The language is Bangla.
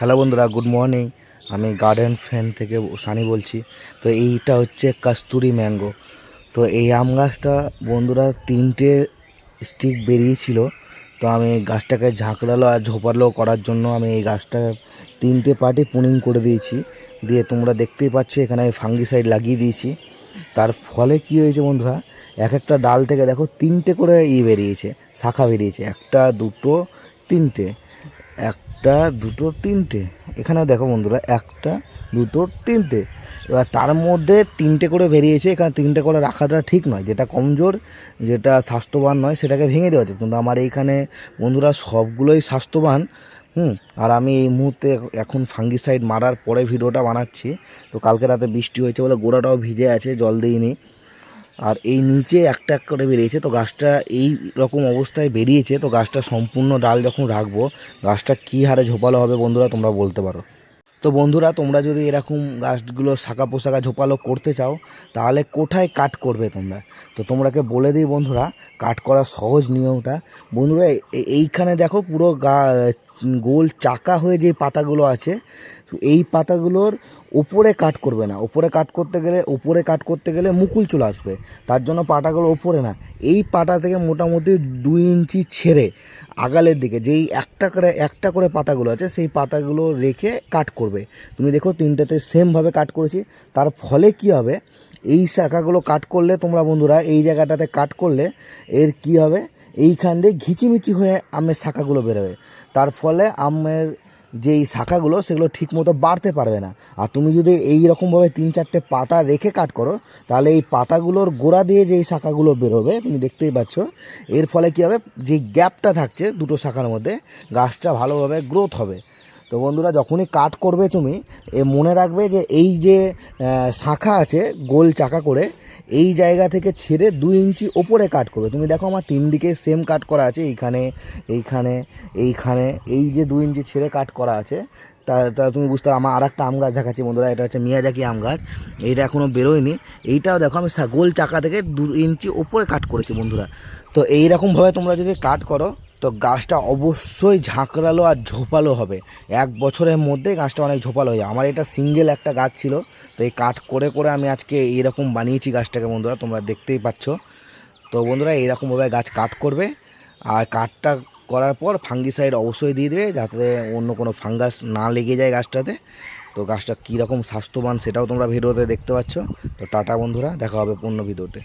হ্যালো বন্ধুরা, গুড মর্নিং। আমি গার্ডেন ফ্যান থেকে সানি বলছি। তো এইটা হচ্ছে কস্তুরি ম্যাঙ্গো। তো এই আম গাছটা বন্ধুরা 3টে স্টিক বেরিয়েছিল। তো আমি এই গাছটাকে ঝাঁকড়ালো আর ঝোপালো করার জন্য আমি এই গাছটার 3টে পার্টি পুনিং করে দিয়েছি। দিয়ে তোমরা দেখতেই পাচ্ছ এখানে ফাঙ্গিসাইড লাগিয়ে দিয়েছি। তার ফলে কি হয়েছে বন্ধুরা, এক একটা ডাল থেকে দেখো 3টে করে বেরিয়েছে, শাখা বেরিয়েছে। একটা, দুটো, তিনটে। একটা, দুটো, তিনটে। এখানে দেখো বন্ধুরা, একটা, দুটো, তিনটে। এবার তার মধ্যে 3টে করে বেরিয়েছে। এখানে 3টে করে রাখাটা ঠিক নয়। যেটা কমজোর, যেটা স্বাস্থ্যবান নয়, সেটাকে ভেঙে দেওয়া উচিত। কিন্তু আমার এইখানে বন্ধুরা সবগুলোই স্বাস্থ্যবান। আর আমি এই মুহূর্তে এখন ফাঙ্গিসাইড মারার পরে ভিডিওটা বানাচ্ছি। তো কালকে রাতে বৃষ্টি হয়েছে বলে গোড়াটাও ভিজে আছে, জল দিইনি। আর এই নিচে একটা এক করে বেরিয়েছে। তো গাছটা এই রকম অবস্থায় বেরিয়েছে। তো গাছটা সম্পূর্ণ ডাল যখন রাখবো, গাছটা কী হারে ঝোপালো হবে বন্ধুরা তোমরা বলতে পারো। তো বন্ধুরা, তোমরা যদি এরকম গাছগুলো শাখা পোশাকা ঝোপালো করতে চাও, তাহলে কোথায় কাট করবে তোমরা? তো তোমরাকে বলে দিই বন্ধুরা, কাট করার সহজ নিয়মটা। বন্ধুরা, এইখানে দেখো পুরো গোল চাকা হয়ে যে পাতাগুলো আছে, এই পাতাগুলোর ওপরে কাট করবে না। ওপরে কাট করতে গেলে মুকুল চলে আসবে। তার জন্য পাতাগুলো ওপরে না, এই পাতা থেকে মোটামুটি 2 ইঞ্চি ছেড়ে আগালের দিকে যেই একটা করে পাতাগুলো আছে, সেই পাতাগুলো রেখে কাট করবে। তুমি দেখো 3টেতে সেমভাবে কাট করেছি। তার ফলে কি হবে, এই শাখাগুলো কাট করলে তোমরা বন্ধুরা, এই জায়গাটাতে কাট করলে এর কি হবে, এইখান দিয়ে ঘিচিমিচি হয়ে আমের শাখাগুলো বেরোবে। তার ফলে আমের যেই শাখাগুলো, সেগুলো ঠিকমতো বাড়তে পারবে না। আর তুমি যদি এই রকমভাবে 3-4টে পাতা রেখে কাট করো, তাহলে এই পাতাগুলোর গোড়া দিয়ে যেই শাখাগুলো বেরোবে, তুমি দেখতেই পাচ্ছ, এর ফলে কী হবে, যে গ্যাপটা থাকছে দুটো শাখার মধ্যে, গাছটা ভালোভাবে গ্রোথ হবে। তো বন্ধুরা, যখনই কাট করবে তুমি মনে রাখবে যে এই যে শাখা আছে গোল চাকা করে, এই জায়গা থেকে ছেড়ে 2 ইঞ্চি ওপরে কাট করবে। তুমি দেখো আমার 3 দিকে সেম কাট করা আছে, এইখানে, এইখানে, এইখানে, এই যে 2 ইঞ্চি ছেড়ে কাট করা আছে। তা তুমি বুঝতে পারো। আমার আর একটা আম গাছ দেখাচ্ছি বন্ধুরা, এটা হচ্ছে মিয়াজাকি আম গাছ। এইটা এখনও বেরোয়নি। এইটাও দেখো আমি গোল চাকা থেকে 2 ইঞ্চি ওপরে কাট করেছি বন্ধুরা। তো এইরকমভাবে তোমরা যদি কাট করো, তো গাছটা অবশ্যই ঝাঁকড়ালো আর ঝোপালো হবে। 1 বছরের মধ্যে গাছটা অনেক ঝোপালো হয়ে যায়। আমার এটা সিঙ্গেল একটা গাছ ছিল। তো এই কাট করে করে আমি আজকে এইরকম বানিয়েছি গাছটাকে বন্ধুরা, তোমরা দেখতেই পাচ্ছ। তো বন্ধুরা, এইরকমভাবে গাছ কাট করবে। আর কাটটা করার পর ফাঙ্গিসাইড অবশ্যই দিয়ে দেবে, যাতে অন্য কোনো ফাঙ্গাস না লেগে যায় গাছটাতে। তো গাছটা কীরকম স্বাস্থ্যবান সেটাও তোমরা ভিডিওতে দেখতে পাচ্ছ। তো টাটা বন্ধুরা, দেখা হবে অন্য ভিডিওতে।